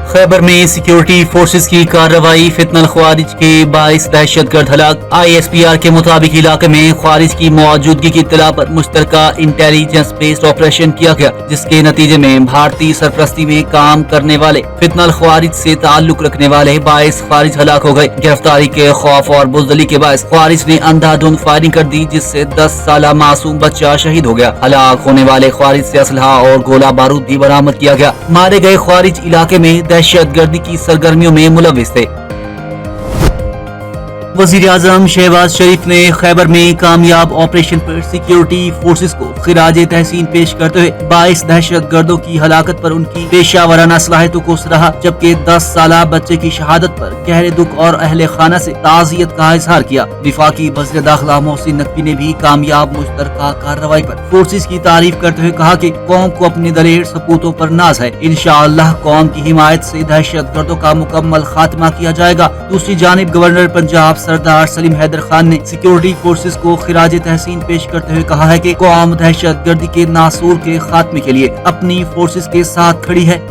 खैबर में security forces की कार्रवाई, फितनल ख्वारिज के बाइस दहशतगर्द हलाक। ISPR के मुताबिक इलाके में ख्वारिज की मौजूदगी की इत्तला पर मुश्तरका इंटेलिजेंस बेस्ड ऑपरेशन किया गया, जिसके नतीजे में भारतीय सरपरस्ती में काम करने वाले फितनल ख्वारिज से ताल्लुक रखने वाले 22 ख्वारिज हलाक हो गए। गिरफ्तारी के खौफ और बुज़दिली के बायस ख्वारिज ने अंधाधुंध फायरिंग कर दी, जिससे 10 साला मासूम बच्चा शहीद हो गया। हलाक होने वाले ख्वारिज से असलहा और गोला बारूद भी बरामद किया गया। मारे गए ख्वारिज इलाके में दहशतगर्दी की सरगर्मियों में मुलव्विस थे। वज़ीर आज़म शहबाज शरीफ ने खैबर में कामयाब ऑपरेशन पर सिक्योरिटी फोर्सेस को खिराज तहसीन पेश करते हुए 22 दहशतगर्दों की हलाकत पर उनकी पेशावराना सलाहियतों को सराहा, जबकि 10 साला बच्चे की शहादत पर गहरे दुख और अहले खाना से ताज़ियत का इजहार किया। वफाकी वज़ीर दाखिला मोहसिन नकवी ने भी कामयाब मुश्तरका कार्रवाई पर फोर्सेस की तारीफ करते हुए कहा कि कौम को अपने दलेर सपूतों पर नाज है। इंशाअल्लाह कौम की हिमायत से दहशतगर्दों का मुकम्मल खात्मा किया जाएगा। दूसरी जानिब गवर्नर पंजाब सरदार सलीम हैदर खान ने सिक्योरिटी फोर्सेस को खिराज तहसीन पेश करते हुए कहा है कि कौम दहशतगर्दी के नासूर के खात्मे के लिए अपनी फोर्सेस के साथ खड़ी है।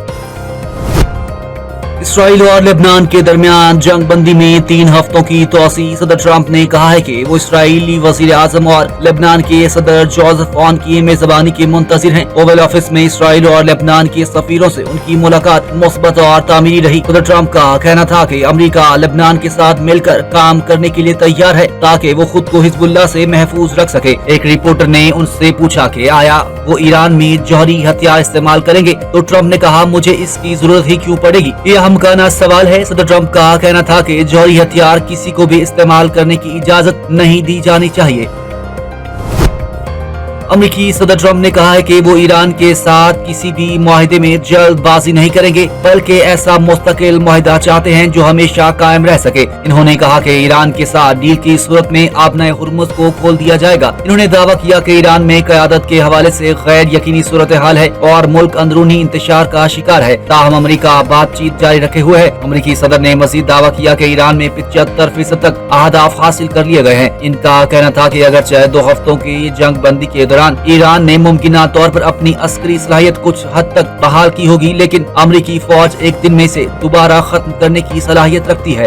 इसराइल और लेबनान के दरमियान जंग बंदी में 3 हफ्तों की तोसी। सदर ट्रंप ने कहा है कि वो इसराइली वजीर आजम और लेबनान के सदर जोसेफ ऑन की मेजबानी के मुंतजिर हैं। ओवल ऑफिस में इसराइल और लेबनान के सफीरों से उनकी मुलाकात मुस्बत और तामीरी रही। सदर ट्रंप का कहना था कि अमेरिका लेबनान के साथ मिलकर काम करने के लिए तैयार है ताकि वो खुद को हिजबुल्लाह से महफूज रख सके। एक रिपोर्टर ने उनसे पूछा कि आया वो ईरान में जौहरी हथियार इस्तेमाल करेंगे, तो ट्रंप ने कहा मुझे इसकी जरूरत ही क्यों पड़ेगी, यह हमकाना सवाल है। सदर ट्रंप का कहना था कि जौहरी हथियार किसी को भी इस्तेमाल करने की इजाजत नहीं दी जानी चाहिए। अमेरिकी सदर ट्रंप ने कहा है कि वो ईरान के साथ किसी भी मुआहिदे में जल्दबाजी नहीं करेंगे, बल्कि ऐसा मुस्तकिल मुआहिदा चाहते हैं जो हमेशा कायम रह सके। इन्होंने कहा कि ईरान के साथ डील की सूरत में आबनाए हुर्मुज को खोल दिया जाएगा। इन्होंने दावा किया कि ईरान में क़यादत के हवाले से गैर यकीनी सूरत हाल है और मुल्क अंदरूनी इंतशार का शिकार है। ताहम अमेरिका बातचीत जारी रखे हुए है। अमेरिकी सदर ने मजीद दावा किया कि ईरान में 75% तक अहदाफ हासिल कर लिए गए हैं। इनका कहना था कि अगरचे 2 हफ्तों की जंग बंदी के ईरान ने मुमकिना तौर पर अपनी अस्करी सलाहियत कुछ हद तक बहाल की होगी, लेकिन अमेरिकी फौज एक दिन में से दोबारा खत्म करने की सलाहियत रखती है।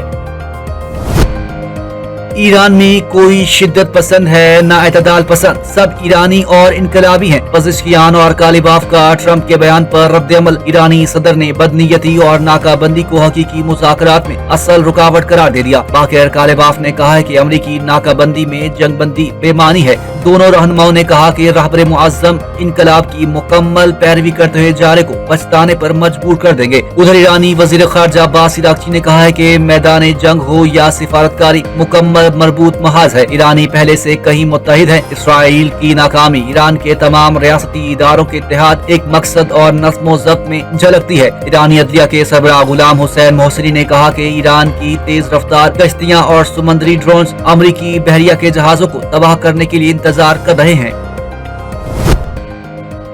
ईरान में कोई शिद्दत पसंद है न एतदाल पसंद, सब ईरानी और इनकलाबी हैं। पज़िशकियान और कालिबाफ का ट्रंप के बयान पर रद्द-ए-अमल। ईरानी सदर ने बदनीयती और नाकाबंदी को हकीकी मुज़ाकरात में असल रुकावट करार दे दिया। बाकिर कालिबाफ ने कहा है कि अमरीकी नाकाबंदी में जंगबंदी बेमानी है। दोनों रहनुमाओं ने कहा कि रहबर मुअज़्ज़म इनकलाब की मुकम्मल पैरवी करते हुए जारे को पछताने पर मजबूर कर देंगे। उधर ईरानी वज़ीर ख़ारजा अब्बास इराक़ची ने कहा है कि मैदान जंग हो या सिफारतकारी मुकम्मल मरबूत महाज है। ईरानी पहले से कहीं मुत्तहिद है। इसराइल की नाकामी ईरान के तमाम रियासती इदारों के इत्तेहाद एक मकसद और नज़्म व ज़ब्त में झलकती है। ईरानी अदलिया के सरबराह गुलाम हुसैन मोहसिनी ने कहा कि ईरान की तेज रफ्तार कश्तियां और समुद्री ड्रोन्स अमरीकी बहरिया के जहाजों को तबाह करने के लिए इंतजार कर रहे हैं।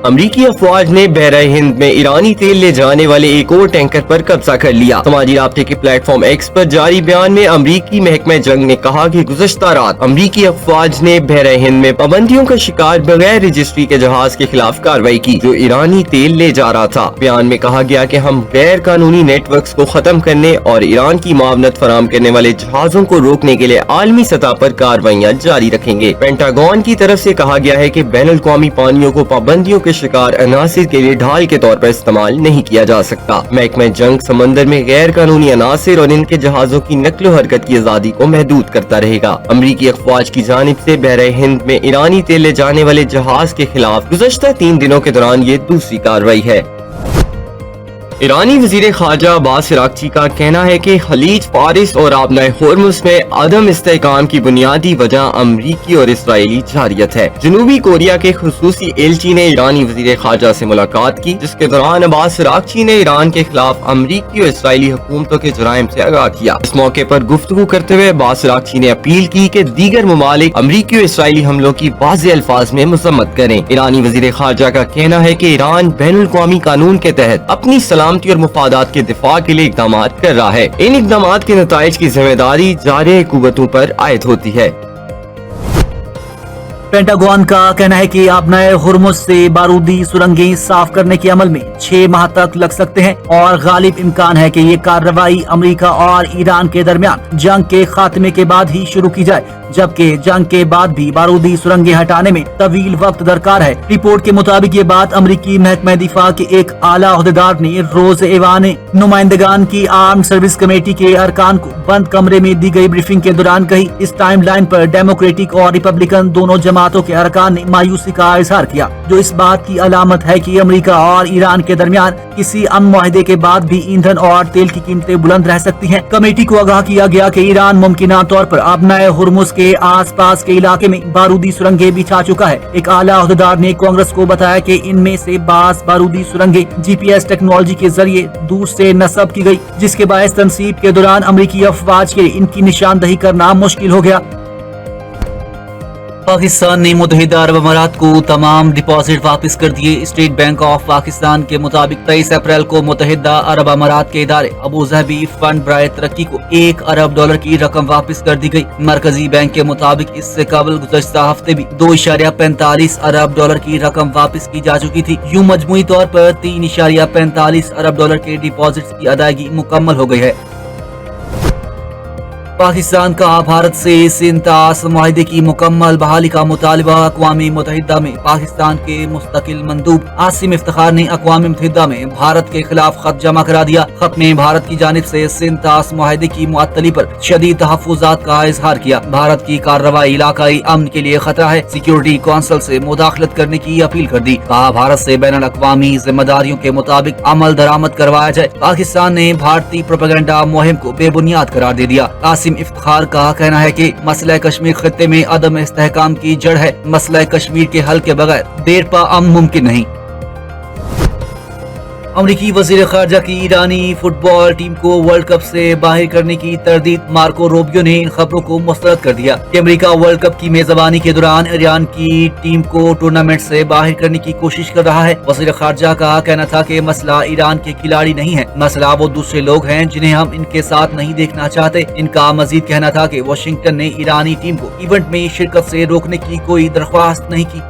अमरीकी अफवाज ने बहरा हिंद में ईरानी तेल ले जाने वाले एक और टैंकर पर कब्जा कर लिया। समाजी राब्ते के प्लेटफॉर्म एक्स पर जारी बयान में अमरीकी महकमा जंग ने कहा कि गुज़श्ता रात अमरीकी अफवाज ने बहरा हिंद में पाबंदियों का शिकार बगैर रजिस्ट्री के जहाज के खिलाफ कार्रवाई की जो ईरानी तेल ले जा रहा था। बयान में कहा गया कि हम गैर कानूनी नेटवर्क को खत्म करने और ईरान की मावनत फराम करने वाले जहाजों को रोकने के लिए आलमी सतह पर कार्रवाइयाँ जारी रखेंगे। पेंटागन की तरफ से कहा गया है कि बैनुल अक़वामी पानियों को पाबंदियों के शिकार अनासिर के लिए ढाल के तौर पर इस्तेमाल नहीं किया जा सकता। महकमा जंग समंदर में गैर कानूनी अनासिर और इनके जहाजों की नक्लो हरकत की आजादी को महदूद करता रहेगा। अमरीकी अफवाज की जानिब से बहरा हिंद में ईरानी तेल ले जाने वाले जहाज के खिलाफ गुज़श्ता 3 दिनों के दौरान ये दूसरी कार्रवाई है। ईरानी वजीर खारजा अब्बास इराक़ची का कहना है कि खलीज फारिस और आबनाए होर्मुज़ में अदम इस्तेहकाम की बुनियादी वजह अमरीकी और इसराइली जारियत है। जनूबी कोरिया के खुसूसी एलची ने ईरानी वजीर खारजा से मुलाकात की, जिसके दौरान अब्बास इराक़ची ने ईरान के खिलाफ अमरीकी और इसराइली हुकूमतों के जराइम से आगाह किया। इस मौके पर गुफ्तगू करते हुए अब्बास इराक़ची ने अपील की कि दीगर ममालिक अमरीकी और इसराइली हमलों की वाज़ेह अल्फाज में मज़म्मत करें। ईरानी वजीर खारजा का कहना है कि ईरान बैनुल अक़वामी कानून के तहत अपनी सलामती और मुफादात के दिफा के लिए इक़दाम कर रहा है। इन इक़दामात के नताइज की जिम्मेदारी जारे कुव्वतों पर आयद होती है। पेंटागन का कहना है कि आबनाए हुर्मुज से बारूदी सुरंगें साफ करने के अमल में 6 माह तक लग सकते हैं और गालिब इम्कान है कि ये कार्रवाई अमेरिका और ईरान के दरमियान जंग के खात्मे के बाद ही शुरू की जाए, जबकि जंग के बाद भी बारूदी सुरंगें हटाने में तवील वक्त दरकार है। रिपोर्ट के मुताबिक ये बात अमरीकी महकमा दिफा के एक आला अहदेदार ने रोज एवान नुमाइंदगान की आर्म सर्विस कमेटी के अरकान को बंद कमरे में दी गई ब्रीफिंग के दौरान कही। इस टाइम लाइन पर डेमोक्रेटिक और रिपब्लिकन दोनों जमातों के अरकान ने मायूसी का इजहार किया, जो इस बात की अलामत है कि अमेरिका और ईरान के दरमियान किसी अमन मुआहदे के बाद भी ईंधन और तेल की कीमतें बुलंद रह सकती हैं। कमेटी को आगाह किया गया कि ईरान मुमकिना तौर पर आबनाए हुर्मुज के आसपास के इलाके में बारूदी सुरंगें बिछा चुका है। एक आला अहदेदार ने कांग्रेस को बताया कि इनमें से बास बारूदी सुरंगें GPS टेक्नोलॉजी के जरिए दूर से नस्ब की गई, जिसके बायस तनसीब के दौरान अमरीकी अफवाज के इनकी निशानदही करना मुश्किल हो गया। पाकिस्तान ने मुत्तहिदा अरब अमारात को तमाम डिपॉजिट वापस कर दिए। स्टेट बैंक ऑफ पाकिस्तान के मुताबिक 23 अप्रैल को मुत्तहिदा अरब अमारात के इदारे अबू ज़हबी फंड बराए तरक्की को $1 अरब की रकम वापस कर दी गई। मरकजी बैंक के मुताबिक इससे कबल गुज़श्ता हफ्ते भी $2.45 अरब की रकम वापस की जा चुकी थी। यूं मजमूई तौर पर $3.45 अरब के डिपॉजिट की अदायगी मुकम्मल हो गई है। पाकिस्तान का भारत से सिंतास मुआहदे की मुकम्मल बहाली का मुतालबा। अक़वाम मुत्तहिदा में पाकिस्तान के मुस्तकिल मंदूब आसिम इफ्तिखार ने अक़वाम मुत्तहिदा में भारत के खिलाफ खत जमा करा दिया। खत में भारत की जानिब से सिंतास मुआहदे की मुअत्तली पर शदीद तहफ़्फ़ुज़ात का इजहार किया। भारत की कार्रवाई इलाकाई अमन के लिए खतरा है, सिक्योरिटी कौंसिल से मुदाखलत करने की अपील कर दी। कहा भारत से बैनुल अक़वामी जिम्मेदारियों के मुताबिक अमल दरामद करवाया जाए। पाकिस्तान ने भारतीय प्रोपेगेंडा मुहिम को बेबुनियाद करार दे दिया। इफ्तिखार का कहना है कि मसला कश्मीर खित्ते में अदम इस्तेहकाम की जड़ है। मसला कश्मीर के हल के बगैर देरपा अमन मुमकिन नहीं। अमरीकी वज़ीर ख़ारजा की ईरानी फुटबॉल टीम को वर्ल्ड कप से बाहर करने की तरदीद। मार्को रूबियो ने इन खबरों को मुस्तरद कर दिया कि अमेरिका वर्ल्ड कप की मेजबानी के दौरान ईरान की टीम को टूर्नामेंट से बाहर करने की कोशिश कर रहा है। वज़ीर ख़ारजा का कहना था कि मसला ईरान के खिलाड़ी नहीं है, मसला वो दूसरे लोग हैं जिन्हें हम इनके साथ नहीं देखना चाहते। इनका मजीद कहना था कि वाशिंगटन ने ईरानी टीम को इवेंट में शिरकत से रोकने की कोई दरख्वास्त नहीं की।